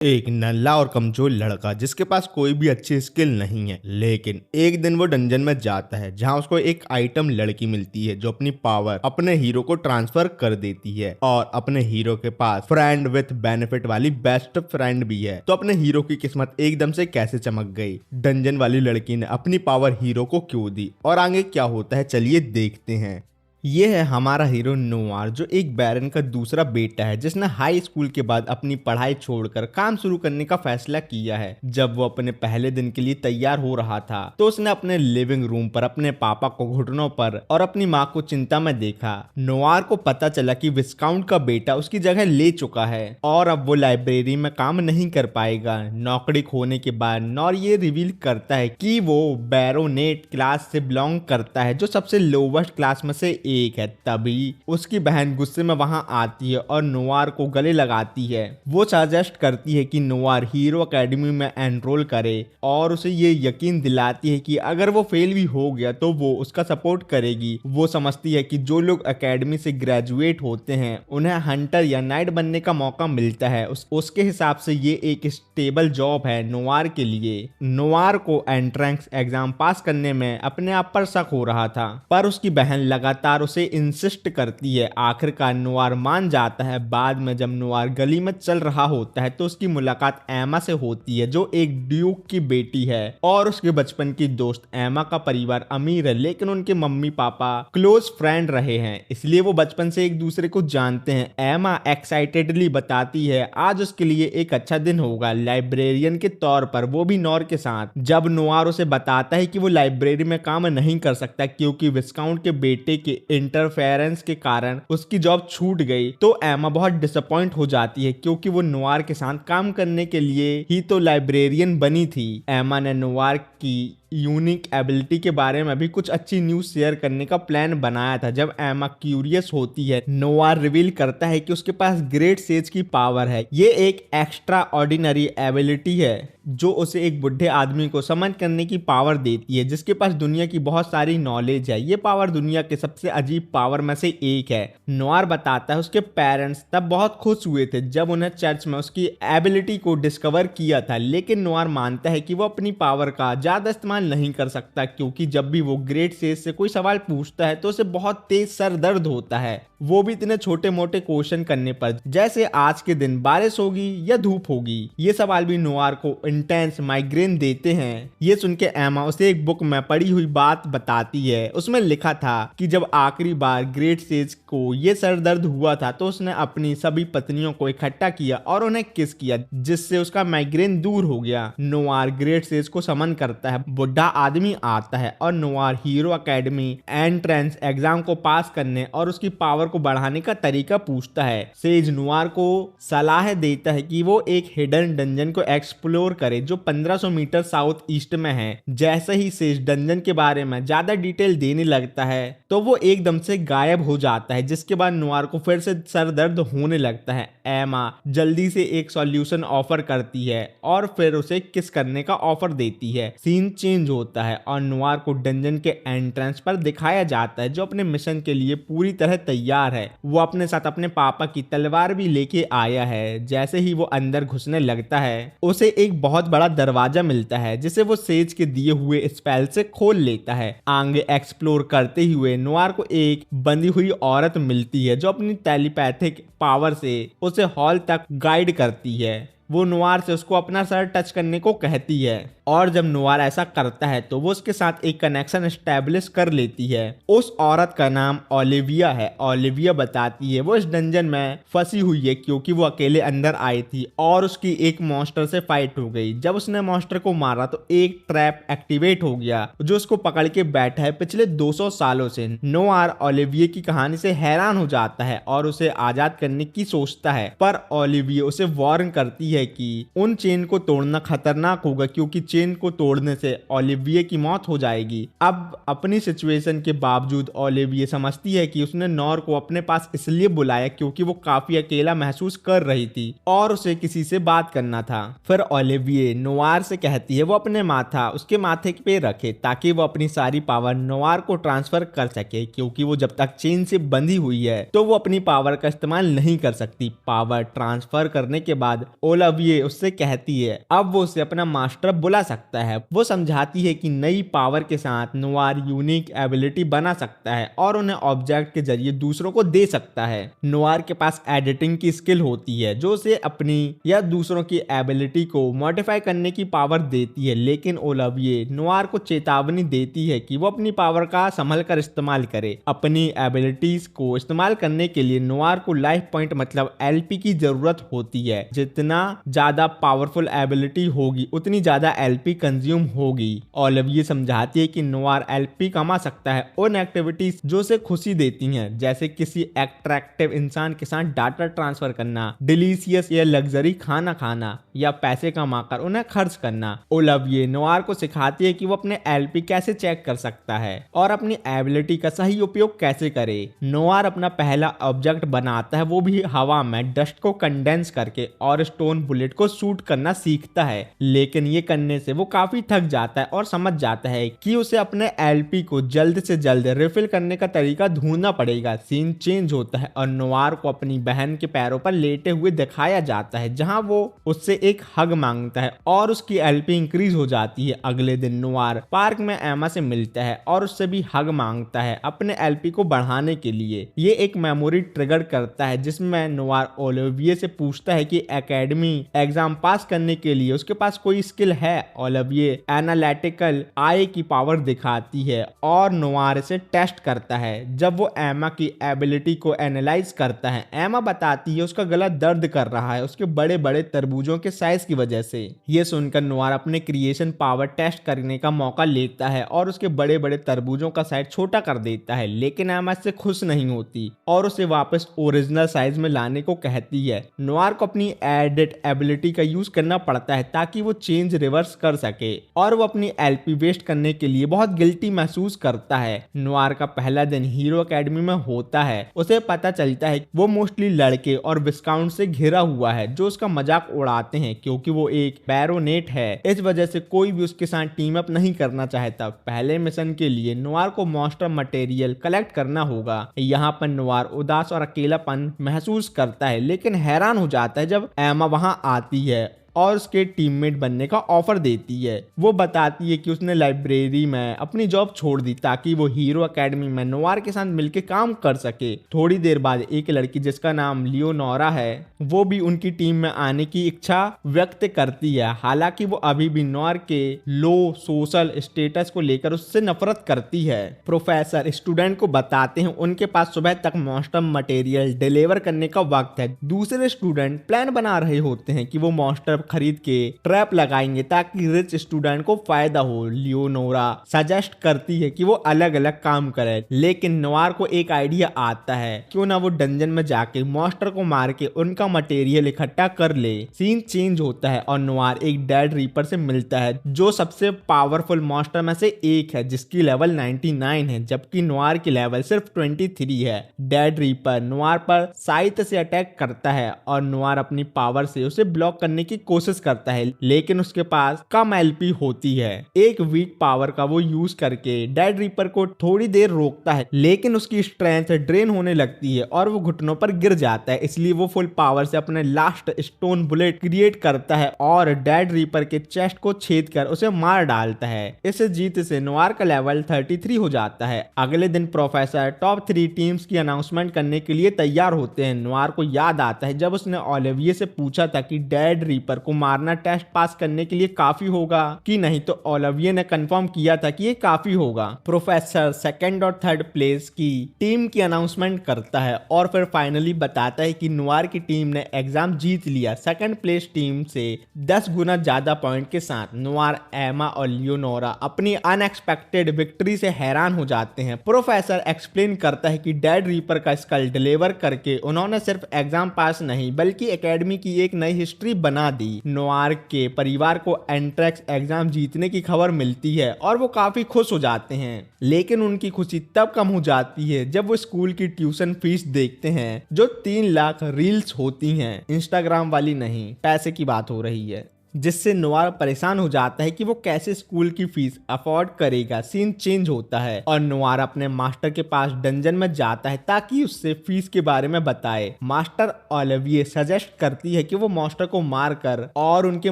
एक नल्ला और कमजोर लड़का जिसके पास कोई भी अच्छी स्किल नहीं है, लेकिन एक दिन वो डंजन में जाता है जहां उसको एक आइटम लड़की मिलती है जो अपनी पावर अपने हीरो को ट्रांसफर कर देती है। और अपने हीरो के पास फ्रेंड विथ बेनिफिट वाली बेस्ट फ्रेंड भी है। तो अपने हीरो की किस्मत एकदम से कैसे चमक गई, डंजन वाली लड़की ने अपनी पावर हीरो को क्यों दी और आगे क्या होता है, चलिए देखते हैं। ये है हमारा हीरो नोवार, जो एक बैरन का दूसरा बेटा है जिसने हाई स्कूल के बाद अपनी पढ़ाई छोड़कर काम शुरू करने का फैसला किया है। जब वो अपने पहले दिन के लिए तैयार हो रहा था तो उसने अपने लिविंग रूम पर अपने पापा को घुटनों पर और अपनी माँ को चिंता में देखा। नोवार को पता चला कि विस्काउंट का बेटा उसकी जगह ले चुका है और अब वो लाइब्रेरी में काम नहीं कर पाएगा। नौकरी खोने के बाद नौर ये रिवील करता है कि वो बैरोनेट क्लास से बिलोंग करता है, जो सबसे लोवेस्ट क्लास में से एक है। तभी उसकी बहन गुस्से में वहां आती है और नोवार को गले लगाती है। वो सजेस्ट करती है कि नोवार हीरो एकेडमी में एनरोल करे और उसे ये यकीन दिलाती है कि अगर वो फेल भी हो गया तो वो उसका सपोर्ट करेगी। वो समझती है कि जो लोग एकेडमी से ग्रेजुएट होते हैं उन्हें हंटर या नाइट बनने का मौका मिलता है। उसके हिसाब से ये एक स्टेबल जॉब है नोवार के लिए। नोवार को एंट्रेंस एग्जाम पास करने में अपने आप पर शक हो रहा था, पर उसकी बहन लगातार उसे इंसिस्ट करती है। आखिरकार नोवार मान जाता है। बाद में जब नोवार गली में चल रहा होता है तो उसकी मुलाकात एमा से होती है, जो एक ड्यूक की बेटी है और उसके बचपन की दोस्त। एमा का परिवार अमीर है लेकिन उनके मम्मी पापा क्लोज फ्रेंड रहे हैं, इसलिए वो बचपन से एक दूसरे को जानते हैं। एमा एक्साइटेडली बताती है आज उसके लिए एक अच्छा दिन होगा लाइब्रेरियन के तौर पर, वो भी नौर के साथ। जब नोवार उसे बताता है कि वो लाइब्रेरी में काम नहीं कर सकता क्योंकि विस्काउंट के बेटे के इंटरफेरेंस के कारण उसकी जॉब छूट गई, तो एमा बहुत डिसअपॉइंट हो जाती है क्योंकि वो नोवार के साथ काम करने के लिए ही तो लाइब्रेरियन बनी थी। एमा ने नोवार की यूनिक एबिलिटी के बारे में भी कुछ अच्छी न्यूज शेयर करने का प्लान बनाया था। जब एमा क्यूरियस होती है, नोवार रिवील करता है कि उसके पास ग्रेट सेज की पावर है। ये एक एक्स्ट्रा ऑर्डिनरी एबिलिटी है जो उसे एक बुढ़े आदमी को समन करने की पावर देती है जिसके पास दुनिया की बहुत सारी नॉलेज है। ये पावर दुनिया के सबसे अजीब पावर में से एक है। नोवार बताता है उसके पेरेंट्स तब बहुत खुश हुए थे जब उन्हें चर्च में उसकी एबिलिटी को डिस्कवर किया था, लेकिन नोवार मानता है कि वो अपनी पावर का ज्यादा इस्तेमाल नहीं कर सकता क्योंकि जब भी वो ग्रेट सेज से कोई सवाल पूछता है तो उसे बहुत तेज सर दर्द होता है, वो भी इतने छोटे मोटे क्वेश्चन करने पर, जैसे आज के दिन बारिश होगी या धूप होगी। ये सवाल भी नोवार को इंटेंस माइग्रेन देते हैं। ये सुन के एमा उसे एक बुक में पढ़ी हुई बात बताती है। उसमें लिखा था कि जब आखिरी बार ग्रेट सेज को ये सर दर्द हुआ था तो उसने अपनी सभी पत्नियों को इकट्ठा किया और उन्हें किस किया, जिससे उसका माइग्रेन दूर हो गया। नोवार ग्रेट सेज को समन करता है। बुढ़ा आदमी आता है और Noir hero academy entrance exam को पास करने और उसकी पावर को बढ़ाने का तरीका पूछता है। सेज नोवार को सलाह देता है कि वो एक हिडन डंजन को एक्सप्लोर करे जो 1500 मीटर साउथ ईस्ट में है। जैसे ही सेज डंजन के बारे में ज्यादा डिटेल देने लगता है तो वो एकदम से गायब हो जाता है, जिसके बाद नोवार को फिर से सर दर्द होने लगता है। एमा जल्दी से एक सॉल्यूशन ऑफर करती है और फिर उसे किस करने का ऑफर देती है। सीन चेंज होता है और नोवार को डंजन के एंट्रेंस पर दिखाया जाता है जो अपने मिशन के लिए पूरी तरह तैयार है। वो अपने साथ अपने पापा की तलवार भी लेके आया है। जैसे ही वो अंदर घुसने लगता है उसे एक बहुत बड़ा दरवाजा मिलता है जिसे वो सेज के दिए हुए स्पेल से खोल लेता है। आगे एक्सप्लोर करते हुए नोवार को एक बंधी हुई औरत मिलती है जो अपनी टेलीपैथिक पावर से उसे हॉल तक गाइड करती है। वो नोवार से उसको अपना सर टच करने को कहती है और जब नोवार ऐसा करता है तो वो उसके साथ एक कनेक्शन एस्टेब्लिश कर लेती है। उस औरत का नाम ओलिविया है। ओलिविया बताती है वो इस डंजन में फंसी हुई है क्योंकि वो अकेले अंदर आई थी और उसकी एक मॉन्स्टर से फाइट हो गई। जब उसने मॉन्स्टर को मारा तो एक ट्रैप एक्टिवेट हो गया जो उसको पकड़ के बैठा है पिछले 200 सालों से। नोवार ओलिविया की कहानी से हैरान हो जाता है और उसे आजाद करने की सोचता है, पर ओलिविया उसे वार्न करती है कि उन चेन को तोड़ना खतरनाक होगा क्योंकि चेन को तोड़ने से ओलिविये की मौत हो जाएगी। अब अपनी सिचुएशन के बावजूद ओलिविये समझती है कि उसने नॉर को अपने पास इसलिए बुलाया क्योंकि वो काफी अकेला महसूस कर रही थी और उसे किसी से बात करना था। फिर ओलिविये नोवार से कहती है वो अपने माथा उसके माथे पे रखे ताकि वो अपनी सारी पावर नोवार को ट्रांसफर कर सके, क्योंकि वो जब तक चेन से बंधी हुई है तो वो अपनी पावर का इस्तेमाल नहीं कर सकती। पावर ट्रांसफर करने के बाद ओलिविये उससे कहती है अब वो उसे अपना मास्टर बुला सकता है। वो समझाती है कि नई पावर के साथ नोवार यूनिक एबिलिटी बना सकता है और उन्हें ऑब्जेक्ट के जरिए दूसरों को दे सकता है। नोवार के पास एडिटिंग की स्किल होती है जो उसे अपनी या दूसरों की एबिलिटी को मॉडिफाई करने की पावर देती है, लेकिन ओलिविये नोवार को चेतावनी देती है कि वो अपनी पावर का संभल कर इस्तेमाल करे। अपनी एबिलिटीज को इस्तेमाल करने के लिए नोवार को लाइफ पॉइंट मतलब एलपी की जरूरत होती है। जितना ज्यादा पावरफुल एबिलिटी होगी उतनी ज्यादा एलपी कंज्यूम होगी। ओलिविये समझाती है कि नोवार एलपी कमा सकता है उन एक्टिविटीज जो उसे खुशी देती हैं, जैसे किसी अट्रैक्टिव इंसान के साथ डाटा ट्रांसफर करना, डिलीशियस या लग्जरी खाना खाना या पैसे कमाकर उन्हें खर्च करना। ओलिविये नोवार को सिखाती है कि वो अपने एलपी कैसे चेक कर सकता है और अपनी एबिलिटी का सही उपयोग कैसे करे। नोवार अपना पहला ऑब्जेक्ट बनाता है, वो भी हवा में डस्ट को कंडेंस करके, और स्टोन बुलेट को शूट करना सीखता है। लेकिन ये करने से वो काफी थक जाता है और समझ जाता है कि उसे अपने एलपी को जल्द से जल्द रिफिल करने का तरीका ढूंढना पड़ेगा। सीन चेंज होता है और नोवार को अपनी बहन के पैरों पर लेटे हुए दिखाया जाता है जहां वो उससे एक हग मांगता है और उसकी एलपी इंक्रीज हो जाती है। अगले दिन नोवार पार्क में एमा से मिलता है और उससे भी हग मांगता है अपने एलपी को बढ़ाने के लिए। ये एक मेमोरी ट्रिगर करता है जिसमें नोवार ओलिविये से पूछता है कि एकेडमी एग्जाम पास करने के लिए उसके पास कोई स्किल है। ओलिविये एनालिटिकल आई की पावर दिखाती है और नोवार से टेस्ट करता है। जब वो एमा की एबिलिटी को एनालाइज करता है, एमा बताती है उसका गला दर्द कर रहा है उसके बड़े बड़े तरबूजों के साइज की वजह से। ये सुनकर नोवार अपने क्रिएशन पावर टेस्ट करने का मौका लेता है और उसके बड़े बड़े तरबूजों का साइज छोटा कर देता है, लेकिन एमा इससे खुश नहीं होती और उसे वापस ओरिजिनल साइज में लाने को कहती है। नोवार को अपनी एडिट एबिलिटी का यूज करना पड़ता है ताकि वो चेंज रिवर्स कर सके और वो अपनी एलपी वेस्ट करने के लिए बहुत गिल्टी महसूस करता है। नोवार का पहला दिन हीरो एकेडमी में होता है। उसे पता चलता है वो मोस्टली लड़के और विस्काउंट से घिरा हुआ है जो उसका मजाक उड़ाते हैं क्योंकि वो एक बैरोनेट है। इस वजह से कोई भी उसके साथ टीम अप नहीं करना चाहता। पहले मिशन के लिए नोवार को मॉन्स्टर मटेरियल कलेक्ट करना होगा। यहाँ पर नोवार उदास और अकेलापन महसूस करता है, लेकिन हैरान हो जाता है जब एमा वहां आती है और उसके टीममेट बनने का ऑफर देती है। वो बताती है कि उसने लाइब्रेरी में अपनी जॉब छोड़ दी ताकि वो हीरो एकेडमी में नोवार के साथ मिलकर काम कर सके। थोड़ी देर बाद एक लड़की जिसका नाम लियोनोरा है वो भी उनकी टीम में आने की इच्छा व्यक्त करती है। हालांकि वो अभी भी नोवार के लो सोशल स्टेटस को लेकर उससे नफरत करती है। प्रोफेसर स्टूडेंट को बताते हैं उनके पास सुबह तक मॉन्स्टर मटेरियल डिलीवर करने का वक्त है। दूसरे स्टूडेंट प्लान बना रहे होते हैं कि वो मॉन्स्टर खरीद के ट्रैप लगाएंगे ताकि रिच स्टूडेंट को फायदा हो। लियोनोरा सजेस्ट करती है कि वो अलग अलग काम करे, लेकिन नोवार को एक आइडिया आता है क्यों ना वो डंजन में जाके मॉन्स्टर को मार के उनका मटेरियल इकट्ठा कर ले। सीन चेंज होता है और नोवार एक डेड रीपर से मिलता है जो सबसे पावरफुल मॉन्स्टर में से एक है जिसकी लेवल 99 है, जबकि नोवार की लेवल सिर्फ 23 है। डेड रीपर नोवार पर साइट से अटैक करता है और नोवार अपनी पावर से उसे ब्लॉक करने की कोशिश करता है, लेकिन उसके पास कम एलपी होती है। एक वीक पावर का वो यूज करके डेड रीपर को थोड़ी देर रोकता है, लेकिन उसकी स्ट्रेंथ ड्रेन होने लगती है और वो घुटनों पर गिर जाता है। इसलिए वो फुल पावर से अपने लास्ट स्टोन बुलेट क्रिएट करता है और डेड रीपर के चेस्ट को छेद कर उसे मार डालता है। इस जीत से नोवार का लेवल 33 हो जाता है। अगले दिन प्रोफेसर टॉप 3 टीम्स की अनाउंसमेंट करने के लिए तैयार होते हैं। नोवार को याद आता है जब उसने ओलिविये से पूछा था कि डेड रीपर को मारना टेस्ट पास करने के लिए काफी होगा कि नहीं, तो ओलिविये ने कंफर्म किया था कि ये काफी होगा। प्रोफेसर सेकंड और थर्ड प्लेस की टीम की अनाउंसमेंट करता है और फिर फाइनली बताता है कि नोवार की टीम ने एग्जाम जीत लिया। सेकंड प्लेस टीम से 10 गुना ज्यादा पॉइंट के साथ नोवार, एमा और लियोनोरा अपनी अनएक्सपेक्टेड विक्ट्री से हैरान हो जाते हैं। प्रोफेसर एक्सप्लेन करता है कि डेड रीपर का स्कल डिलीवर करके उन्होंने सिर्फ एग्जाम पास नहीं बल्कि एकेडमी की एक नई हिस्ट्री बना दी ही नोआर के परिवार को एंट्रेंस एग्जाम जीतने की खबर मिलती है और वो काफी खुश हो जाते हैं। लेकिन उनकी खुशी तब कम हो जाती है जब वो स्कूल की ट्यूशन फीस देखते हैं जो 3 लाख रील्स होती हैं, इंस्टाग्राम वाली नहीं, पैसे की बात हो रही है, जिससे नोआर परेशान हो जाता है कि वो कैसे स्कूल की फीस अफोर्ड करेगा। सीन चेंज होता है और नोआर अपने मास्टर के पास डंजन में जाता है ताकि उससे फीस के बारे में बताए। मास्टर ओलिविये सजेस्ट करती है कि वो मास्टर को मारकर और उनके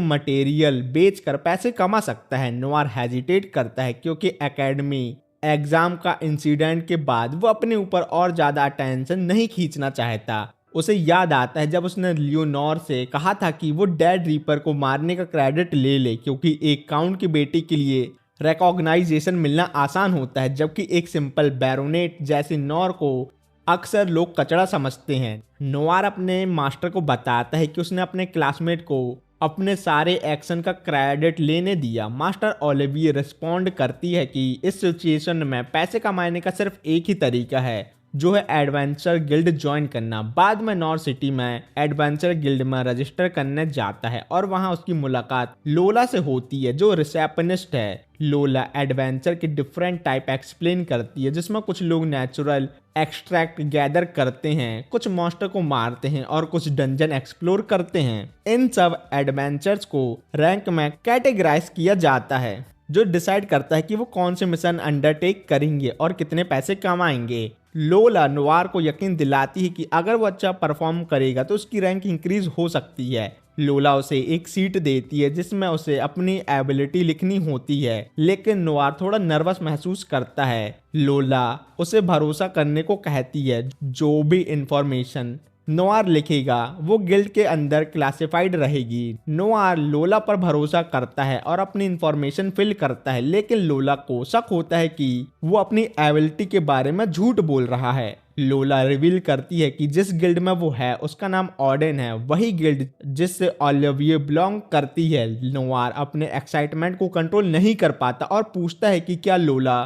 मटेरियल बेचकर पैसे कमा सकता है। नोआर हेजिटेट करता है क्योंकि एकेडमी एग्जाम का इंसिडेंट के बाद वो अपने ऊपर और ज्यादा अटेंशन नहीं खींचना चाहता। उसे याद आता है जब उसने लियोनोर से कहा था कि वो डेड रीपर को मारने का क्रेडिट ले ले क्योंकि एक काउंट की बेटी के लिए रिकॉग्नाइजेशन मिलना आसान होता है, जबकि एक सिंपल बैरोनेट जैसे नोर को अक्सर लोग कचड़ा समझते हैं। नोआर अपने मास्टर को बताता है कि उसने अपने क्लासमेट को अपने सारे एक्शन का क्रेडिट लेने दिया। मास्टर ओलिविये रिस्पॉन्ड करती है कि इस सिचुएशन में पैसे कमाने का सिर्फ एक ही तरीका है, जो है एडवेंचर गिल्ड ज्वाइन करना। बाद में नॉर्थ सिटी में एडवेंचर गिल्ड में रजिस्टर करने जाता है और वहां उसकी मुलाकात लोला से होती है जो रिसेप्शनिस्ट है। लोला एडवेंचर के डिफरेंट टाइप एक्सप्लेन करती है, जिसमें कुछ लोग नेचुरल एक्सट्रैक्ट गैदर करते हैं, कुछ मॉन्स्टर को मारते हैं और कुछ डंजन एक्सप्लोर करते हैं। इन सब एडवेंचर्स को रैंक में कैटेगराइज किया जाता है, जो डिसाइड करता है कि वो कौन से मिशन अंडरटेक करेंगे और कितने पैसे कमाएंगे। लोला नोआर को यकीन दिलाती है कि अगर वो अच्छा परफॉर्म करेगा तो उसकी रैंक इंक्रीज हो सकती है। लोला उसे एक सीट देती है जिसमें उसे अपनी एबिलिटी लिखनी होती है, लेकिन नोआर थोड़ा नर्वस महसूस करता है। लोला उसे भरोसा करने को कहती है, जो भी इंफॉर्मेशन नोआर लिखेगा वो गिल्ड के अंदर क्लासिफाइड रहेगी। नोआर लोला पर भरोसा करता है और अपनी इंफॉर्मेशन फिल करता है, लेकिन लोला को शक होता है कि वो अपनी एबिलिटी के बारे में झूठ बोल रहा है। लोला रिवील करती है कि जिस गिल्ड में वो है उसका नाम ऑर्डन है, वही गिल्ड जिससे ओलिविये बिलोंग करती है। नोआर अपने एक्साइटमेंट को कंट्रोल नहीं कर पाता और पूछता है कि क्या लोला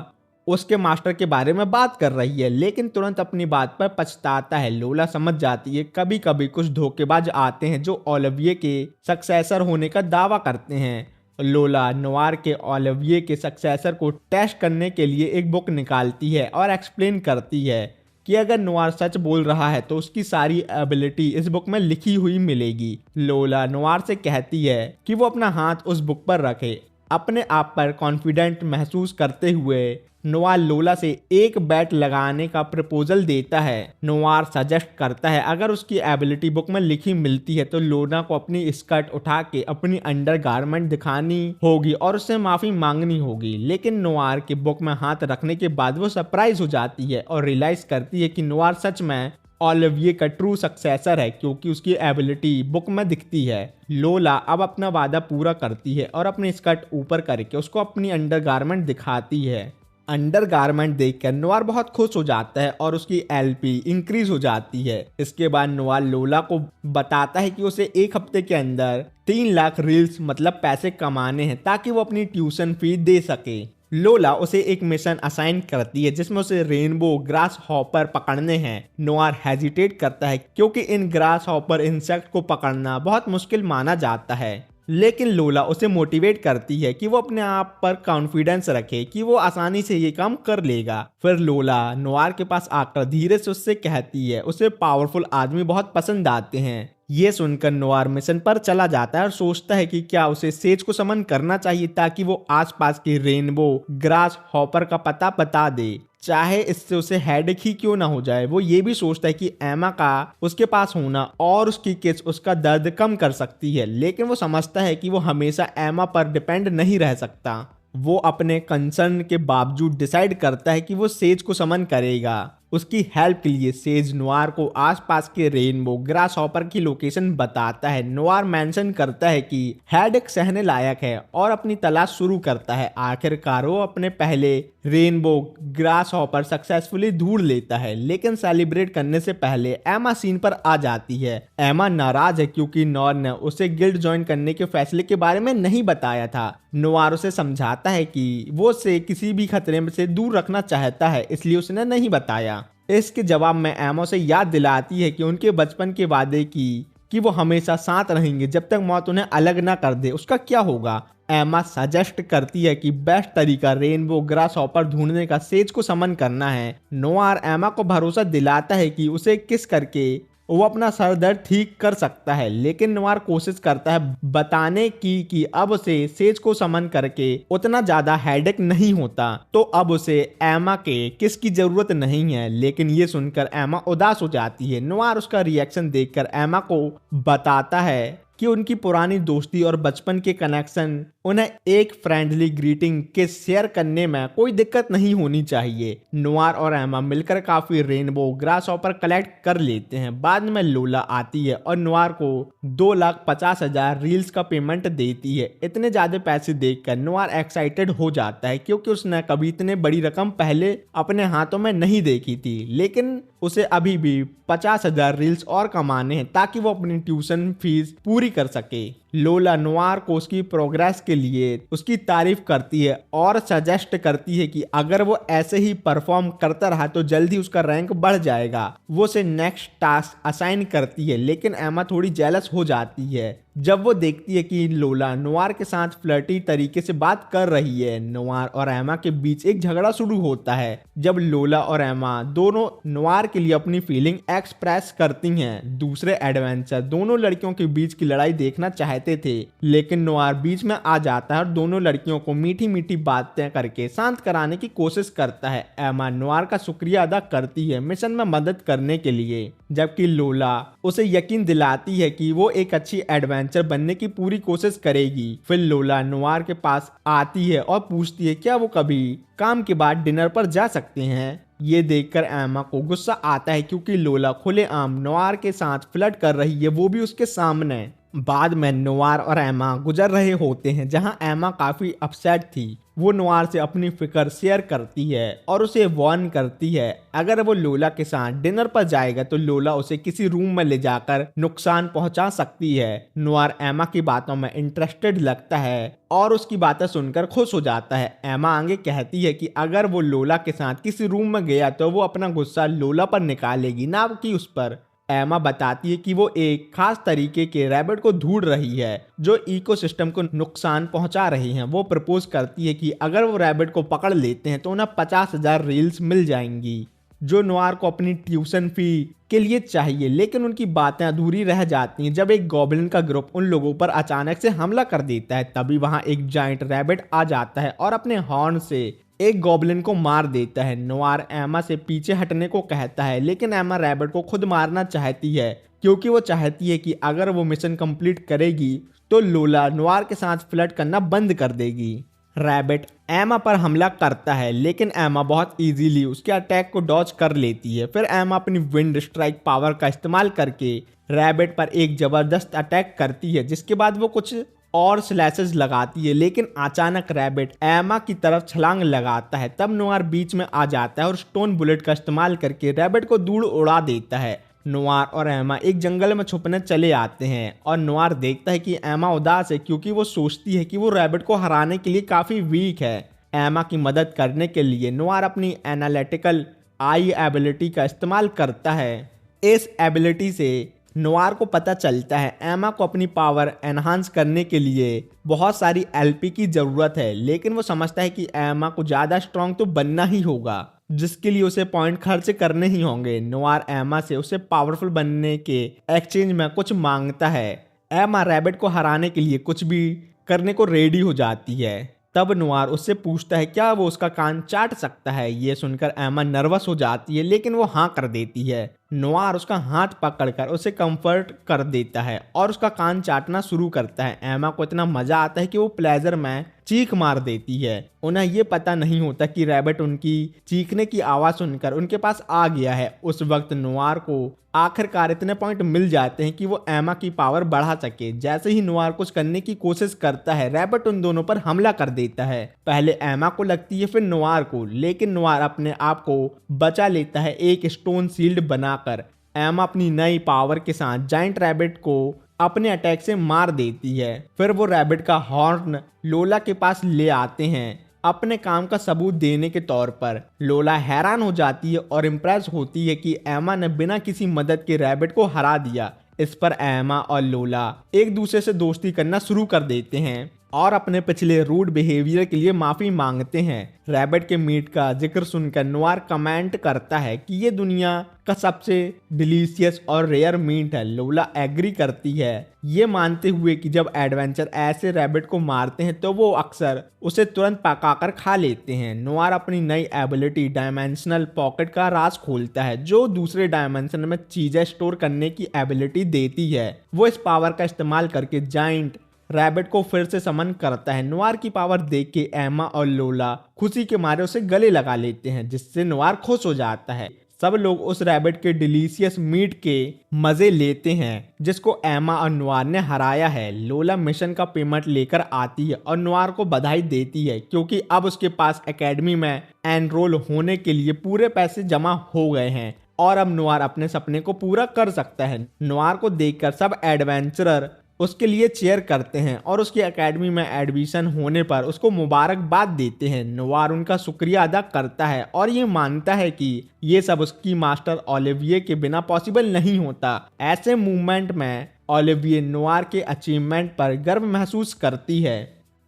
उसके मास्टर के बारे में बात कर रही है, लेकिन तुरंत अपनी बात पर पछताता है। लोला समझ जाती है कभी कभी कुछ धोखेबाज आते हैं जो ओलिविये के सक्सेसर होने का दावा करते हैं। लोला नोआर के ओलिविये के सक्सेसर को टेस्ट करने के लिए एक बुक निकालती है और एक्सप्लेन करती है कि अगर नोआर सच बोल रहा है तो उसकी सारी एबिलिटी इस बुक में लिखी हुई मिलेगी। लोला नोआर से कहती है कि वो अपना हाथ उस बुक पर रखे। अपने आप पर कॉन्फिडेंट महसूस करते हुए नोआर लोला से एक बैट लगाने का प्रपोजल देता है। नोआर सजेस्ट करता है अगर उसकी एबिलिटी बुक में लिखी मिलती है तो लोला को अपनी स्कर्ट उठा के अपनी अंडरगारमेंट दिखानी होगी और उससे माफी मांगनी होगी। लेकिन नोआर के बुक में हाथ रखने के बाद वो सरप्राइज हो जाती है और रियलाइज करती है कि नोआर सच में ओलिविये का ट्रू सक्सेसर है, क्योंकि उसकी एबिलिटी बुक में दिखती है। लोला अब अपना वादा पूरा करती है और अपनी स्कर्ट ऊपर करके उसको अपनी अंडरगारमेंट दिखाती है। अंडरगारमेंट देखकर नोआर बहुत खुश हो जाता है और उसकी एलपी इंक्रीज हो जाती है। इसके बाद नोआर लोला को बताता है कि उसे एक हफ्ते के अंदर 3 लाख रील्स मतलब पैसे कमाने हैं ताकि वो अपनी ट्यूशन फी दे सके। लोला उसे एक मिशन असाइन करती है जिसमें उसे रेनबो ग्रास हॉपर पकड़ने हैं। नोआर हेजिटेट करता है क्योंकि इन ग्रास हॉपर इंसेक्ट को पकड़ना बहुत मुश्किल माना जाता है, लेकिन लोला उसे मोटिवेट करती है कि वो अपने आप पर कॉन्फिडेंस रखे कि वो आसानी से ये काम कर लेगा। फिर लोला नोआर के पास आकर धीरे से उससे कहती है उसे पावरफुल आदमी बहुत पसंद आते हैं। ये सुनकर नोआर मिशन पर चला जाता है और सोचता है कि क्या उसे सेज को समन करना चाहिए ताकि वो आसपास के रेनबो ग्रास हॉपर का पता बता दे, चाहे इससे उसे हेडेक ही क्यों ना हो जाए। वो ये भी सोचता है कि एमा का उसके पास होना और उसकी किस उसका दर्द कम कर सकती है, लेकिन वो समझता है कि वो हमेशा एमा पर डिपेंड नहीं रह सकता। वो अपने कंसर्न के बावजूद डिसाइड करता है कि वो सेज को समन करेगा। उसकी हेल्प के लिए सेज नोआर को आसपास के रेनबो ग्रास हॉपर की लोकेशन बताता है। नोआर मेंशन करता है कि हेडेक सहने लायक है और अपनी तलाश शुरू करता है। आखिरकार वो अपने पहले रेनबो ग्रास हॉपर सक्सेसफुली ढूंढ लेता है, लेकिन सेलिब्रेट करने से पहले एमा सीन पर आ जाती है। एमा नाराज है क्योंकि नोआर ने उसे गिल्ड ज्वाइन करने के फैसले के बारे में नहीं बताया था। नोआर उसे समझाता है कि वो उसे किसी भी खतरे से दूर रखना चाहता है, इसलिए उसने नहीं बताया। इसके जवाब में एमा से याद दिलाती है कि उनके बचपन के वादे की कि वो हमेशा साथ रहेंगे जब तक मौत उन्हें अलग ना कर दे, उसका क्या होगा? एमा सजेस्ट करती है कि बेस्ट तरीका रेनबो ग्रास हॉपर ढूंढने का सेज को समन करना है। नोआर एमा को भरोसा दिलाता है कि उसे किस करके वो अपना सर दर्द ठीक कर सकता है, लेकिन नोआर कोशिश करता है बताने की कि अब उसे सेज को समन करके उतना ज्यादा हेडेक नहीं होता, तो अब उसे एमा के किस की जरूरत नहीं है। लेकिन ये सुनकर एमा उदास हो जाती है। नोआर उसका रिएक्शन देखकर एमा को बताता है कि उनकी पुरानी दोस्ती और बचपन के कनेक्शन उन्हें एक फ्रेंडली ग्रीटिंग के शेयर करने में कोई दिक्कत नहीं होनी चाहिए। नोआर और एमा मिलकर काफी रेनबो ग्रास हॉपर कलेक्ट कर लेते हैं। बाद में लोला आती है और नोआर को 2,50,000 रील्स का पेमेंट देती है। इतने ज्यादा पैसे देखकर नोआर एक्साइटेड हो जाता है क्योंकि उसने कभी इतने बड़ी रकम पहले अपने हाथों में नहीं देखी थी, लेकिन उसे अभी भी 50,000 रील्स और कमाने हैं ताकि वो अपनी ट्यूशन फीस पूरी कर सके। लोला नोआर को उसकी प्रोग्रेस के लिए उसकी तारीफ करती है और सजेस्ट करती है कि अगर वो ऐसे ही परफॉर्म करता रहा तो जल्दी उसका रैंक बढ़ जाएगा। वो उसे नेक्स्ट टास्क असाइन करती है, लेकिन एमा थोड़ी जेलस हो जाती है जब वो देखती है कि लोला नोआर के साथ फ्लर्टी तरीके से बात कर रही है। नोआर और एमा के बीच एक झगड़ा शुरू होता है जब लोला और एमा दोनों नोआर के लिए अपनी फीलिंग एक्सप्रेस करती हैं। दूसरे एडवेंचर दोनों लड़कियों के बीच की लड़ाई देखना चाहते थे, लेकिन नोआर बीच में आ जाता है और दोनों लड़कियों को मीठी मीठी बातें करके शांत कराने की कोशिश करता है। एमा नोआर का शुक्रिया अदा करती है मिशन में मदद करने के लिए, जबकि लोला उसे यकीन दिलाती है कि वो एक अच्छी एडवेंचर बनने की पूरी कोशिश करेगी। फिर लोला नोआर के पास आती है और पूछती है क्या वो कभी काम के बाद डिनर पर जा सकते हैं। ये देखकर एमा को गुस्सा आता है क्योंकि लोला खुलेआम नोआर के साथ फ्लर्ट कर रही है, वो भी उसके सामने। बाद में नोआर और एमा गुजर रहे होते हैं जहां एमा काफी अपसेट थी। वो नोआर से अपनी फिक्र शेयर करती है और उसे वार्न करती है अगर वो लोला के साथ डिनर पर जाएगा तो लोला उसे किसी रूम में ले जाकर नुकसान पहुंचा सकती है। नोआर एमा की बातों में इंटरेस्टेड लगता है और उसकी बातें सुनकर खुश हो जाता है। एमा आगे कहती है कि अगर वो लोला के साथ किसी रूम में गया तो वो अपना गुस्सा लोला पर निकालेगी, ना कि उस पर। एमा बताती है कि वो एक खास तरीके के रैबिट को ढूंढ रही है जो इकोसिस्टम को नुकसान पहुंचा रहे हैं। वो प्रपोज करती है कि अगर वो रैबिट को पकड़ लेते हैं तो उन्हें 50,000 रील्स मिल जाएंगी जो नोआर को अपनी ट्यूशन फी के लिए चाहिए, लेकिन उनकी बातें अधूरी रह जाती हैं जब एक गॉब्लिन का ग्रुप उन लोगों पर अचानक से हमला कर देता है। तभी वहां एक जायंट रैबिट आ जाता है और अपने हॉर्न से एक गॉब्लिन को मार देता है। नोआर एमा से पीछे हटने को कहता है, लेकिन एमा रैबिट को खुद मारना चाहती है क्योंकि वो चाहती है कि अगर वो मिशन कंप्लीट करेगी तो लोला नोआर के साथ फ्लर्ट करना बंद कर देगी। रैबिट एमा पर हमला करता है, लेकिन एमा बहुत इजीली उसके अटैक को डॉज कर लेती है। फिर एमा अपनी विंड स्ट्राइक पावर का इस्तेमाल करके रैबिट पर एक जबरदस्त अटैक करती है, जिसके बाद वो कुछ और स्लैशेस लगाती है, लेकिन अचानक रैबिट एमा की तरफ छलांग लगाता है। तब नोआर बीच में आ जाता है और स्टोन बुलेट का इस्तेमाल करके रैबिट को दूर उड़ा देता है। नोआर और एमा एक जंगल में छुपने चले आते हैं और नोआर देखता है कि एमा उदास है क्योंकि वो सोचती है कि वो रैबिट को हराने के लिए काफी वीक है। एमा की मदद करने के लिए नोआर अपनी एनालिटिकल आई एबिलिटी का इस्तेमाल करता है। इस एबिलिटी से नोआर को पता चलता है एमा को अपनी पावर एनहांस करने के लिए बहुत सारी एलपी की जरूरत है, लेकिन वो समझता है कि एमा को ज्यादा स्ट्रांग तो बनना ही होगा, जिसके लिए उसे पॉइंट खर्च करने ही होंगे। नोआर एमा से उसे पावरफुल बनने के एक्सचेंज में कुछ मांगता है। एमा रैबिट को हराने के लिए कुछ भी करने को रेडी हो जाती है। तब नोआर उससे पूछता है क्या वो उसका कान चाट सकता है। ये सुनकर एमा नर्वस हो जाती है, लेकिन वो हाँ कर देती है। नोआर उसका हाथ पकड़कर उसे कंफर्ट कर देता है और उसका कान चाटना शुरू करता है। एमा को इतना मजा आता है कि वो प्लेजर में चीख मार देती है। उन्हें ये पता नहीं होता कि रैबिट उनकी चीखने की आवाज सुनकर उनके पास आ गया है। उस वक्त नोआर को आखिरकार इतने पॉइंट मिल जाते हैं कि वो एमा की पावर बढ़ा सके। जैसे ही नोआर कुछ करने की कोशिश करता है, रैबिट उन दोनों पर हमला कर देता है। पहले एमा को लगती है, फिर नोआर को, लेकिन नोआर अपने आप को बचा लेता है एक स्टोन शील्ड बनाकर। एमा अपनी नई पावर के साथ जायंट रैबिट को अपने अटैक से मार देती है। फिर वो रैबिट का हॉर्न लोला के पास ले आते हैं अपने काम का सबूत देने के तौर पर। लोला हैरान हो जाती है और इम्प्रेस होती है कि एमा ने बिना किसी मदद के रैबिट को हरा दिया। इस पर एमा और लोला एक दूसरे से दोस्ती करना शुरू कर देते हैं और अपने पिछले रूड बिहेवियर के लिए माफी मांगते हैं। रैबिट के मीट का जिक्र सुनकर नोआर कमेंट करता है कि ये दुनिया का सबसे डिलीशियस और रेयर मीट है। लोला एग्री करती है, ये मानते हुए कि जब एडवेंचर ऐसे रैबिट को मारते हैं तो वो अक्सर उसे तुरंत पकाकर खा लेते हैं। नोआर अपनी नई एबिलिटी डायमेंशनल पॉकेट का राज खोलता है, जो दूसरे डायमेंशन में चीजें स्टोर करने की एबिलिटी देती है। वो इस पावर का इस्तेमाल करके जाइंट रैबिट को फिर से समन करता है। नोआर की पावर देख के एमा और लोला खुशी के मारे उसे गले लगा लेते हैं, जिससे नोआर खुश हो जाता है। सब लोग उस रैबिट के डिलीशियस मीट के मजे लेते हैं जिसको एमा और नोआर ने हराया है। लोला मिशन का पेमेंट लेकर आती है और नोआर को बधाई देती है, क्योंकि अब उसके पास एकेडमी में एनरोल होने के लिए पूरे पैसे जमा हो गए हैं और अब नोआर अपने सपने को पूरा कर सकता है। नोआर को देखकर सब एडवेंचरर उसके लिए चेयर करते हैं और उसकी एकेडमी में एडमिशन होने पर उसको मुबारकबाद देते हैं। नोआर उनका शुक्रिया अदा करता है और ये मानता है कि ये सब उसकी मास्टर ओलिविये के बिना पॉसिबल नहीं होता। ऐसे मूवमेंट में ओलिविये नोआर के अचीवमेंट पर गर्व महसूस करती है।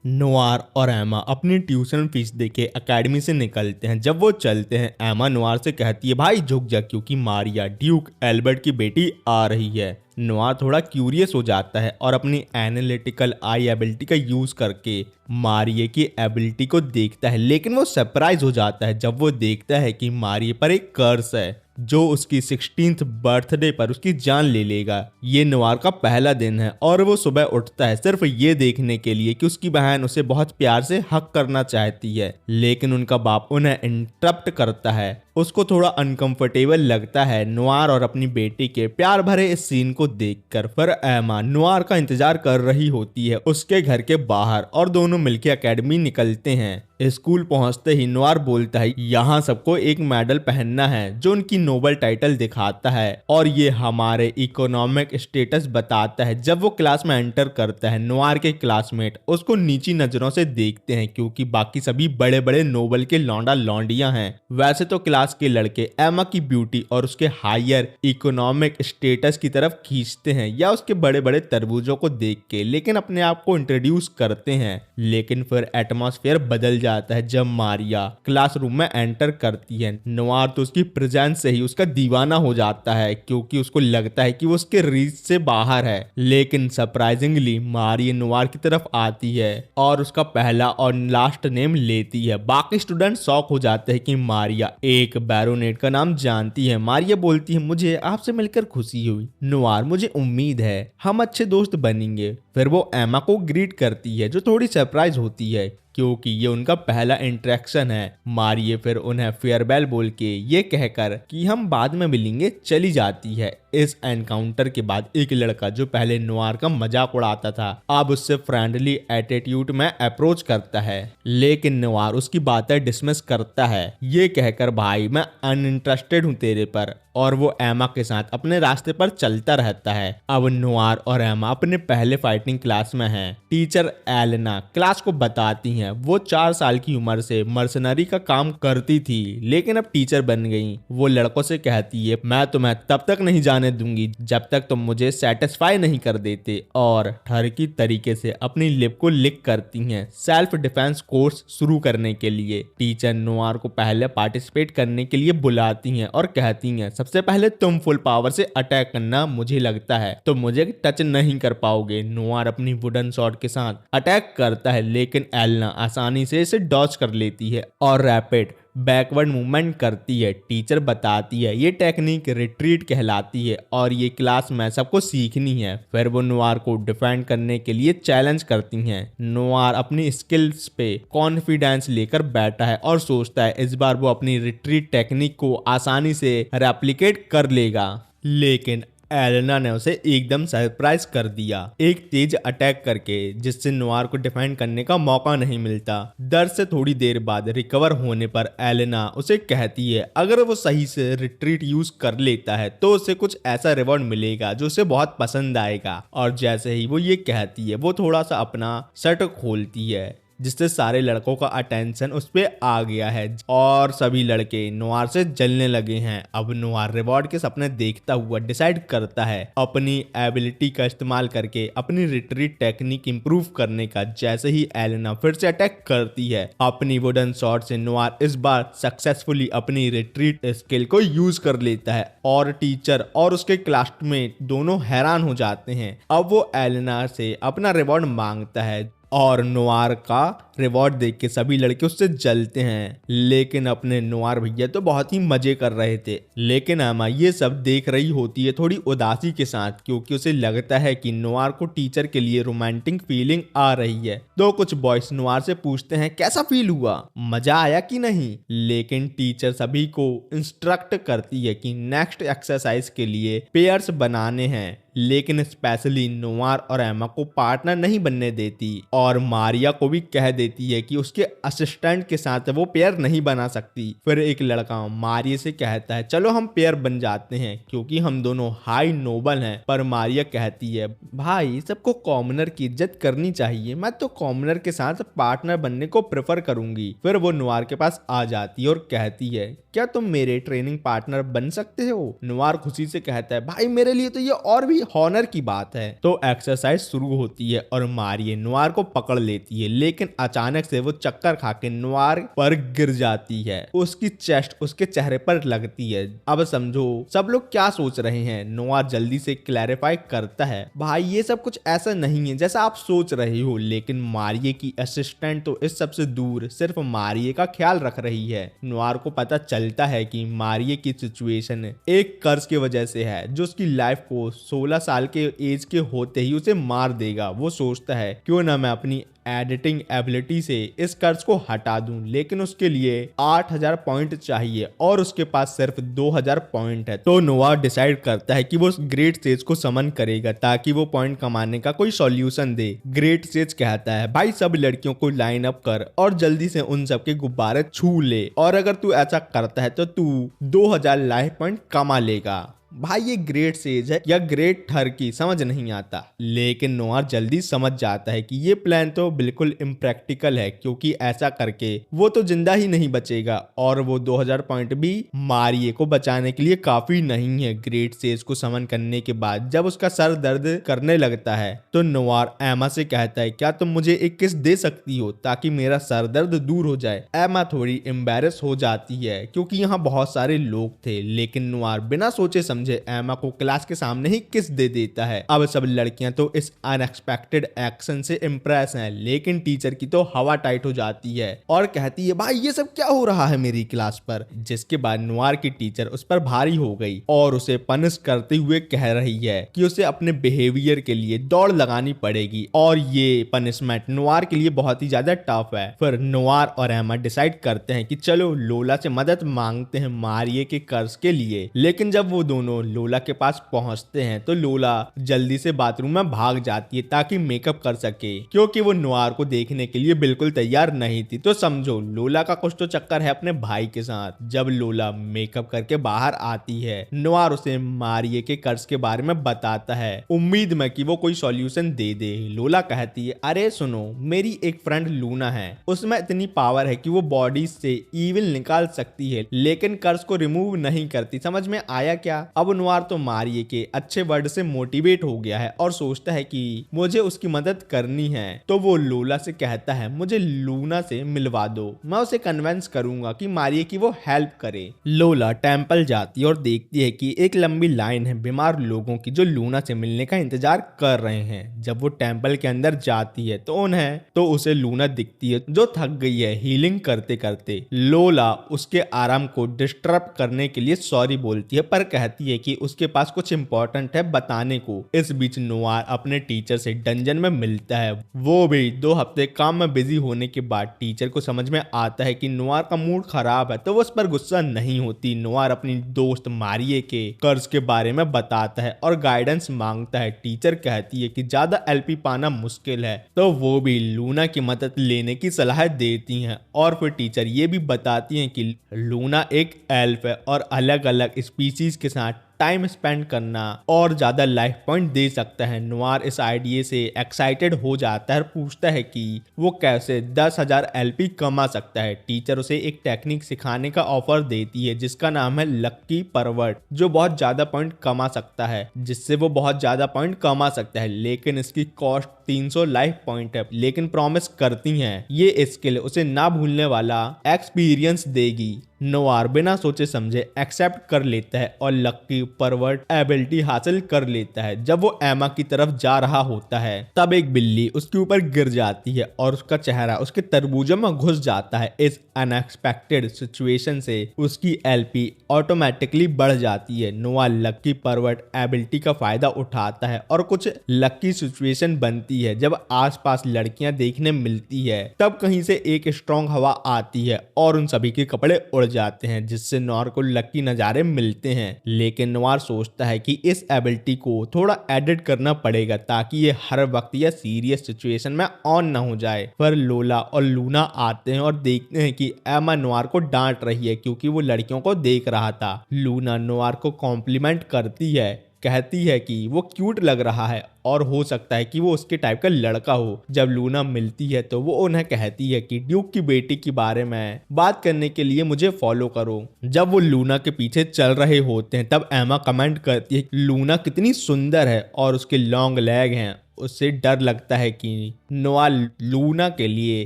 नोआर और एमा अपनी ट्यूशन फीस देके एकेडमी से निकलते हैं। जब वो चलते हैं, एमा नोआर से कहती है, भाई झुक जा, क्योंकि मारिया ड्यूक एल्बर्ट की बेटी आ रही है। नोआर थोड़ा क्यूरियस हो जाता है और अपनी एनालिटिकल आई एबिलिटी का यूज करके मारिया की एबिलिटी को देखता है, लेकिन वो सरप्राइज हो जाता है जब वो देखता है कि मारिया पर एक कर्स है जो उसकी 16th बर्थडे पर उसकी जान ले लेगा। ये नोआर का पहला दिन है और वो सुबह उठता है सिर्फ ये देखने के लिए कि उसकी बहन उसे बहुत प्यार से हक करना चाहती है, लेकिन उनका बाप उन्हें इंटरप्ट करता है। उसको थोड़ा अनकंफर्टेबल लगता है नोआर और अपनी बेटी के प्यार भरे इस सीन को देखकर। फिर एमा नोआर का इंतजार कर रही होती है उसके घर के बाहर और दोनों मिलकर एकेडमी निकलते हैं। स्कूल पहुंचते ही नोआर बोलता है, यहाँ सबको एक मेडल पहनना है जो उनकी नोबल टाइटल दिखाता है और ये हमारे इकोनॉमिक स्टेटस बताता है। जब वो क्लास में एंटर करता है, नोआर के क्लासमेट उसको नीची नजरों से देखते हैं, क्योंकि बाकी सभी बड़े बड़े नोबल के लौंडा लौंडियां हैं। वैसे तो क्लास के लड़के एमा की ब्यूटी और उसके हायर इकोनॉमिक स्टेटस की तरफ खींचते हैं या उसके बड़े बड़े तरबूजों को देख के, लेकिन अपने आप को इंट्रोड्यूस करते हैं। लेकिन फिर एटमॉस्फेयर बदल जाता है जब मारिया क्लासरूम में एंटर करती है। नोआर तो उसकी प्रेजेंस से ही उसका दीवाना हो जाता है, क्योंकि उसको लगता है कि वो उसके रीच से बाहर है। लेकिन सरप्राइजिंगली मारिया नोआर की तरफ आती है और उसका पहला और लास्ट नेम लेती है। बाकी स्टूडेंट शॉक हो जाते हैं कि मारिया एक बैरोनेट का नाम जानती है। मारिया बोलती है, मुझे आपसे मिलकर खुशी हुई नोआर, मुझे उम्मीद है हम अच्छे दोस्त बनेंगे। फिर वो एमा को ग्रीट करती है जो थोड़ी सरप्राइज होती है, क्योंकि ये उनका पहला इंटरेक्शन है। मारिया फिर उन्हें फेयरवेल बोल के ये कहकर कि हम बाद में मिलेंगे चली जाती है। इस एनकाउंटर के बाद एक लड़का जो पहले नोआर का मजाक उड़ाता था अब उससे फ्रेंडली एटीट्यूड में अप्रोच करता है, लेकिन नोआर उसकी बातें डिसमिस करता है ये कहकर, भाई मैं अनइंटरेस्टेड हूँ तेरे पर, और वो एमा के साथ अपने रास्ते पर चलता रहता है। अब नोआर और एमा अपने पहले फाइटिंग क्लास में हैं। टीचर एलेना क्लास को बताती हैं वो 4 साल की उम्र से मर्सनरी का काम करती थी, लेकिन अब टीचर बन गई। वो लड़कों से कहती है, मैं तुम्हें तब तक नहीं जाने दूंगी जब तक तुम मुझे सेटिस्फाई नहीं कर देते, और ठरकी तरीके से अपनी लिप को लिक करती हैं सेल्फ डिफेंस कोर्स शुरू करने के लिए। टीचर नोआर को पहले पार्टिसिपेट करने के लिए बुलाती हैं और कहती हैं, सबसे पहले तुम फुल पावर से अटैक करना, मुझे लगता है तुम मुझे टच नहीं कर पाओगे। नोआर अपनी वुडन शॉट के साथ अटैक करता है, लेकिन एलेना आसानी से इसे डॉज कर लेती है और रैपिड बैकवर्ड मूवमेंट करती है। टीचर बताती है ये टेक्निक रिट्रीट कहलाती है और ये क्लास में सबको सीखनी है। फिर वो नोआर को डिफेंड करने के लिए चैलेंज करती हैं। नोआर अपनी स्किल्स पे कॉन्फिडेंस लेकर बैठा है और सोचता है इस बार वो अपनी रिट्रीट टेक्निक को आसानी से रेप्लिकेट कर लेगा, लेकिन एलेना ने उसे एकदम सरप्राइज कर दिया एक तेज अटैक करके, जिससे नोआर को डिफेंड करने का मौका नहीं मिलता। दर्द से थोड़ी देर बाद रिकवर होने पर एलेना उसे कहती है अगर वो सही से रिट्रीट यूज कर लेता है तो उसे कुछ ऐसा रिवॉर्ड मिलेगा जो उसे बहुत पसंद आएगा। और जैसे ही वो ये कहती है वो थोड़ा सा अपना शर्ट खोलती है। जिससे सारे लड़कों का अटेंशन उस पे आ गया है और सभी लड़के नोआर से जलने लगे हैं। अब नोआर रिवॉर्ड के सपने देखता हुआ डिसाइड करता है अपनी एबिलिटी का इस्तेमाल करके अपनी रिट्रीट टेक्निक इंप्रूव करने का। जैसे ही एलेना फिर से अटैक करती है अपनी वुडन शॉट से, नोआर इस बार सक्सेसफुली अपनी रिट्रीट स्किल को यूज कर लेता है और टीचर और उसके क्लासमेट दोनों हैरान हो जाते हैं। अब वो एलेना से अपना रिवॉर्ड मांगता है और नोआर का रिवॉर्ड देख के सभी लड़के उससे जलते हैं। लेकिन अपने नोआर भैया तो बहुत ही मजे कर रहे थे, लेकिन एमा ये सब देख रही होती है थोड़ी उदासी के साथ, क्योंकि उसे लगता है कि नोआर को टीचर के लिए रोमांटिक फीलिंग आ रही है। तो कुछ बॉयज नोआर से पूछते हैं कैसा फील हुआ, मजा आया कि नहीं। लेकिन टीचर सभी को इंस्ट्रक्ट करती है कि नेक्स्ट एक्सरसाइज के लिए पेयर्स बनाने हैं, लेकिन स्पेशली नोआर और एमा को पार्टनर नहीं बनने देती और मारिया को भी कह देती है कि उसके असिस्टेंट के साथ वो पेयर नहीं बना सकती। फिर एक लड़का मारिया से कहता है चलो हम पेयर बन जाते हैं क्योंकि हम दोनों हाई नोबल हैं। पर मारिया कहती है भाई सबको कॉमनर की इज्जत करनी चाहिए, मैं तो कॉमनर के साथ पार्टनर बनने को प्रेफर करूंगी। फिर वो नोआर के पास आ जाती है और कहती है क्या तुम मेरे ट्रेनिंग पार्टनर बन सकते हो। नोआर खुशी से कहता है भाई मेरे लिए तो ये और भी हॉनर की बात है। तो एक्सरसाइज शुरू होती है और मारिया नोआर को पकड़ लेती है, लेकिन अचानक से वो चक्कर खा के नोआर पर गिर जाती है। उसकी चेस्ट उसके चेहरे पर लगती है। अब समझो सब लोग क्या सोच रहे हैं। नोआर जल्दी से क्लैरिफाई करता है भाई ये सब कुछ ऐसा नहीं है जैसा आप सोच रहे हो। लेकिन मारिया की असिस्टेंट तो इस सब से दूर सिर्फ मारिया का ख्याल रख रही है। नोआर को पता चलता है कि मारिया की सिचुएशन एक कर्ज की वजह से है जो उसकी लाइफ को 16 साल के एज के होते ही उसे मार देगा। वो सोचता है क्यों ना मैं अपनी एडिटिंग एबिलिटी से इस कर्ज को हटा दूं, लेकिन उसके लिए 8000 पॉइंट चाहिए और उसके पास सिर्फ 2000 पॉइंट है। तो नोआर डिसाइड करता है कि वो ग्रेट सेज को समन करेगा ताकि वो पॉइंट कमाने का कोई सॉल्यूशन दे। ग्रेट सेज कहता है भाई सब लड़कियों को लाइन अप कर और जल्दी से उन सबके गुब्बारे छू ले, और अगर तू ऐसा करता है तो तू 2000 लाइफ पॉइंट कमा लेगा। भाई ये ग्रेट सेज है या ग्रेट ठरकी समझ नहीं आता, लेकिन नोआर जल्दी समझ जाता है कि ये प्लान तो बिल्कुल इम्प्रैक्टिकल है क्योंकि ऐसा करके वो तो जिंदा ही नहीं बचेगा और वो 2000 पॉइंट भी मारिया को बचाने के लिए काफी नहीं है। ग्रेट सेज को समन करने के बाद जब उसका सर दर्द करने लगता है तो नोआर एमा से कहता है क्या तुम मुझे एक किस दे सकती हो ताकि मेरा सर दर्द दूर हो जाए। एमा थोड़ी एम्बैरेस हो जाती है क्योंकि यहाँ बहुत सारे लोग थे, लेकिन नोआर बिना सोचे समझे एमा को क्लास के सामने ही किस दे देता है। अब सब लड़कियां तो इस अनएक्सपेक्टेड एक्शन से इम्प्रेस हैं, लेकिन टीचर की तो हवा टाइट हो जाती है और कहती है भाई ये सब क्या हो रहा है मेरी क्लास पर। जिसके बाद नोआर की टीचर उस पर भारी हो गई और उसे पनिश करते हुए कह रही है कि उसे अपने बिहेवियर के लिए दौड़ लगानी पड़ेगी और ये पनिशमेंट नोआर के लिए बहुत ही ज्यादा टफ है। फिर नोआर और एमा डिसाइड करते हैं कि चलो लोला से मदद मांगते हैं मारिया के कर्ज के लिए। लेकिन जब वो दोनों लोला के पास पहुंचते हैं तो लोला जल्दी से बाथरूम में भाग जाती है ताकि मेकअप कर सके, क्योंकि वो नोआर को देखने के लिए बिल्कुल तैयार नहीं थी। तो समझो लोला का कुछ तो चक्कर है अपने भाई के साथ। जब लोला मेकअप करके बाहर आती है नोआर उसे मारिया के कर्ज के बारे में बताता है, उम्मीद में कि वो कोई सॉल्यूशन दे दे। लोला कहती है अरे सुनो मेरी एक फ्रेंड लूना है, उसमें इतनी पावर है कि वो बॉडी से ईविल निकाल सकती है लेकिन कर्ज को रिमूव नहीं करती। समझ में आया क्या। अब नोआर तो मारिया के अच्छे वर्ड से मोटिवेट हो गया है और सोचता है कि मुझे उसकी मदद करनी है। तो वो लोला से कहता है मुझे लूना से मिलवा दो, मैं उसे कन्विंस करूंगा कि मारिया की वो हेल्प करे। लोला टेंपल जाती है और देखती है कि एक लंबी लाइन है बीमार लोगों की जो लूना से मिलने का इंतजार कर रहे हैं। जब वो टेंपल के अंदर जाती है तो उसे लूना दिखती है जो थक गई है हीलिंग करते करते। लोला उसके आराम को डिस्टर्ब करने के लिए सॉरी बोलती है पर कहती है कि उसके पास कुछ इंपॉर्टेंट है बताने को। इस बीच नोआर अपने टीचर से डंजन में मिलता है। वो भी 2 हफ्ते काम में बिजी होने के बाद टीचर को समझ में आता है कि नोआर का मूड खराब है तो वो उस पर गुस्सा नहीं होती। नोआर अपनी दोस्त मारिया के कर्ज के बारे में बताता है और गाइडेंस मांगता है। टीचर कहती है कि ज्यादा एलपी पाना मुश्किल है तो वो भी लूना की मदद लेने की सलाह देती हैं और फिर टीचर ये भी बताती हैं कि लूना एक एल्फ है और अलग अलग स्पीशीज के साथ टाइम स्पेंड करना और ज्यादा लाइफ पॉइंट दे सकता है। नोवार इस आइडिया से एक्साइटेड हो जाता है और पूछता है कि वो कैसे 10,000 LP कमा सकता है। टीचर उसे एक टेक्निक सिखाने का ऑफर देती है जिसका नाम है लक्की परवर्ट, जो बहुत ज्यादा पॉइंट कमा सकता है, जिससे वो बहुत ज्यादा पॉइंट कमा सकता है, लेकिन इसकी कॉस्ट 300 लाइफ पॉइंट है। लेकिन प्रॉमिस करती हैं ये स्किल उसे ना भूलने वाला एक्सपीरियंस देगी। नोवार बिना सोचे समझे एक्सेप्ट कर लेता है और लक्की परवर्ट एबिलिटी हासिल कर लेता है। जब वो एमा की तरफ जा रहा होता है तब एक बिल्ली उसके ऊपर गिर जाती है और उसका चेहरा उसके तरबूजों में घुस जाता है। इस अनएक्सपेक्टेड सिचुएशन से उसकी LP ऑटोमेटिकली बढ़ जाती है। नोवार लक्की परवर्ट एबिलिटी का फायदा उठाता है और कुछ लक्की सिचुएशन बनती है। जब आसपास लड़कियां देखने मिलती है तब कहीं से एक स्ट्रॉन्ग हवा आती है और उन सभी के कपड़े उड़ जाते हैं, जिससे नोवार को लकी नजारे मिलते हैं। लेकिन नोवार सोचता है कि इस एबिलिटी को थोड़ा एडिट करना पड़ेगा ताकि ये हर वक्त या सीरियस सिचुएशन में ऑन ना हो जाए। पर लोला और लूना आते हैं और देखते हैं कि एमा नोवार को डांट रही है क्योंकि वो लड़कियों को देख रहा था। लूना नोवार को कॉम्प्लीमेंट करती है, कहती है कि वो क्यूट लग रहा है और हो सकता है कि वो उसके टाइप का लड़का हो। जब लूना मिलती है तो वो उन्हें कहती है कि ड्यूक की बेटी के बारे में बात करने के लिए मुझे फॉलो करो। जब वो लूना के पीछे चल रहे होते हैं तब एमा कमेंट करती है लूना कितनी सुंदर है और उसके लॉन्ग लेग हैं। उससे डर लगता है कि नोवार लूना के लिए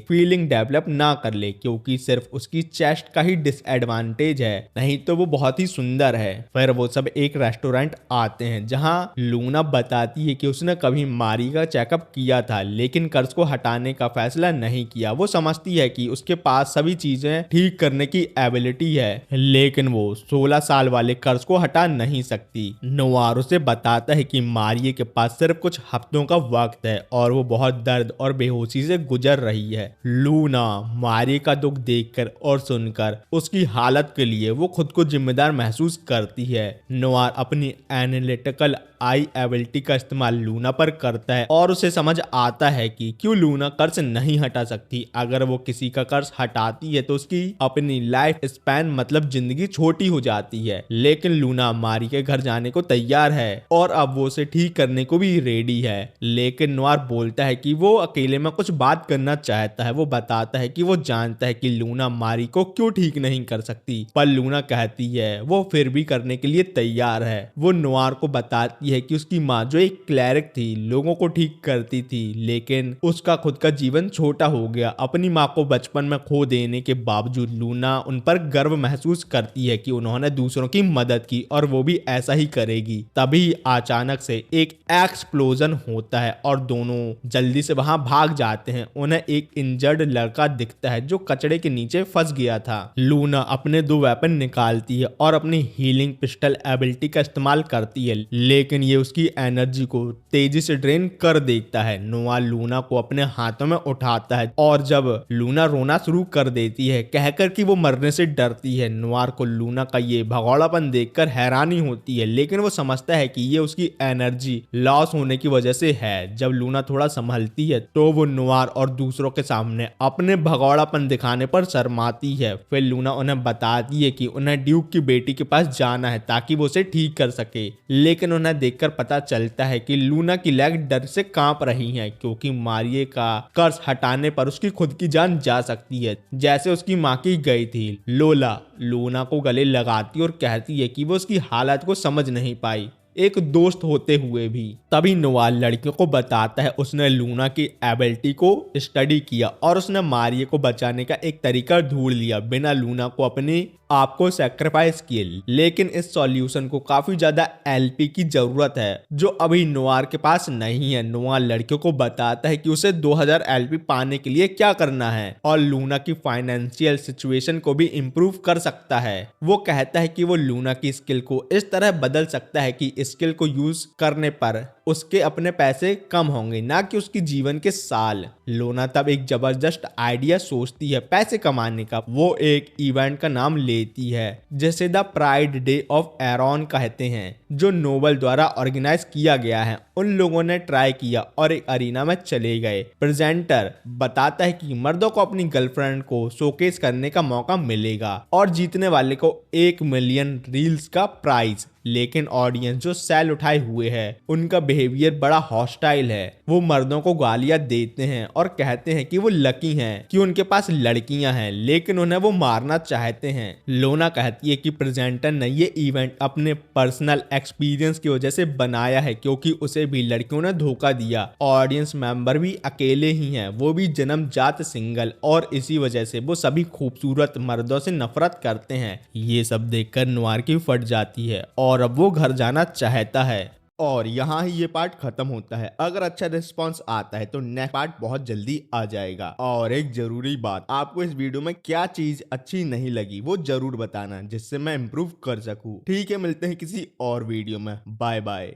फीलिंग डेवलप ना कर ले क्योंकि सिर्फ उसकी चेस्ट का ही डिसएडवांटेज है, नहीं तो वो बहुत ही सुंदर है। फिर वो सब एक रेस्टोरेंट आते हैं जहां लूना बताती है कि उसने कभी मारी का चेकअप किया था लेकिन कर्ज को हटाने का फैसला नहीं किया। वो समझती है कि उसके पास सभी चीजें ठीक करने की एबिलिटी है लेकिन वो 16 साल वाले कर्ज को हटा नहीं सकती। नोवार उसे बताता है कि मारिये के पास सिर्फ कुछ हफ्तों का वक्त है और वो बहुत दर्द और बेहोशी से गुजर रही है। लूना मारिये का दुख देखकर और सुनकर उसकी हालत के लिए वो खुद को जिम्मेदार महसूस करती है। नोवार अपनी एनालिटिकल आई एबिलिटी का इस्तेमाल लूना पर करता है और उसे समझ आता है कि क्यों लूना कर्ज नहीं हटा सकती। अगर वो किसी का कर्ज हटाती है तो उसकी अपनी लाइफ स्पैन मतलब जिंदगी छोटी हो जाती है। लेकिन लूना मारी के घर जाने को तैयार है और अब वो उसे ठीक करने को भी रेडी है। लेकिन नोवार बोलता है कि वो अकेले में कुछ बात करना चाहता है। वो बताता है कि वो जानता है कि लूना मारी को क्यों ठीक नहीं कर सकती, पर लूना कहती है वो फिर भी करने के लिए तैयार है। वो नोवार को बताती है कि उसकी माँ जो एक क्लैरिक थी लोगों को ठीक करती थी लेकिन उसका खुद का जीवन छोटा हो गया। अपनी माँ को बचपन में खो देने के बावजूद लूना उन पर गर्व महसूस करती है कि उन्होंने दूसरों की मदद की और वो भी ऐसा ही करेगी। तभी अचानक से एक एक्सप्लोजन होता है और दोनों जल्दी से वहां भाग जाते हैं। उन्हें एक इंजर्ड लड़का दिखता है जो कचड़े के नीचे फंस गया था। लूना अपने 2 वेपन निकालती है और अपनी हीलिंग पिस्टल एबिलिटी का इस्तेमाल करती है लेकिन ये उसकी एनर्जी को तेजी से ड्रेन कर देता है। नोवार लूना को अपने हाथों में उठाता है और जब लूना रोना शुरू कर देती है कहकर कि वो मरने से डरती है, नोवार को लूना का ये भगौड़ापन देखकर हैरानी होती है लेकिन वो समझता है कि ये उसकी एनर्जी लॉस होने की वजह से है। जब लूना थोड़ा संभलती है तो वो नोवार और दूसरों के सामने अपने भगौड़ापन दिखाने पर शर्माती है। फिर लूना उन्हें बताती है कि उन्हें ड्यूक की बेटी के पास जाना है ताकि वो उसे ठीक कर सके, लेकिन उन्हें देखकर पता चलता है कि लूना की लेग डर से कांप रही हैं क्योंकि मारिये का कर्ज हटाने पर उसकी खुद की जान जा सकती है जैसे उसकी माँ की गई थी। लोला लूना को गले लगाती और कहती है कि वो उसकी हालत को समझ नहीं पाई एक दोस्त होते हुए भी। तभी नोवार लड़कियों को बताता है उसने लूना की एबिलिटी को स्टडी किया और उसने मारिये को बचाने का एक तरीका ढूंढ लिया बिना लूना को अपने आप को सैक्रिफाइस किए। लेकिन इस सॉल्यूशन को काफी ज्यादा LP की जरूरत है जो अभी नोवार के पास नहीं है। नोवार लड़कियों को बताता है कि उसे 2000 LP पाने के लिए क्या करना है और लूना की फाइनेंशियल सिचुएशन को भी इम्प्रूव कर सकता है। वो कहता है कि वो लूना की स्किल को इस तरह बदल सकता है कि स्किल को यूज करने पर उसके अपने पैसे कम होंगे ना कि उसकी जीवन के साल। लूना तब एक जबरदस्त आइडिया सोचती है पैसे कमाने का। वो एक इवेंट का नाम लेती है जिसे the pride day of Aaron कहते हैं जो नोबल द्वारा ऑर्गेनाइज किया गया है। उन लोगों ने ट्राई किया और एक अरीना में चले गए। प्रेजेंटर बताता है कि मर्दों को अपनी गर्लफ्रेंड को शोकेस करने का मौका मिलेगा और जीतने वाले को 1 मिलियन रील्स का प्राइज। लेकिन ऑडियंस जो सेल उठाए हुए है उनका बिहेवियर बड़ा हॉस्टाइल है। वो मर्दों को गालियां देते हैं और कहते हैं कि वो लकी हैं कि उनके पास लड़कियां हैं, लेकिन उन्हें वो मारना चाहते हैं। लोना कहती है कि प्रेजेंटर ने ये इवेंट अपने पर्सनल एक्सपीरियंस की वजह से बनाया है, क्योंकि उसे भी लड़कियों ने धोखा दिया। ऑडियंस मेंबर भी अकेले ही हैं, वो भी जन्मजात सिंगल, और इसी वजह से वो सभी खूबसूरत मर्दों से नफरत करते हैं। ये सब देखकर नवार की फट जाती है और अब वो घर जाना चाहता है। और यहाँ ही ये पार्ट खत्म होता है। अगर अच्छा रिस्पांस आता है तो नेक्स्ट पार्ट बहुत जल्दी आ जाएगा। और एक जरूरी बात, आपको इस वीडियो में क्या चीज अच्छी नहीं लगी वो जरूर बताना, जिससे मैं इम्प्रूव कर सकूं। ठीक है, मिलते हैं किसी और वीडियो में। Bye bye.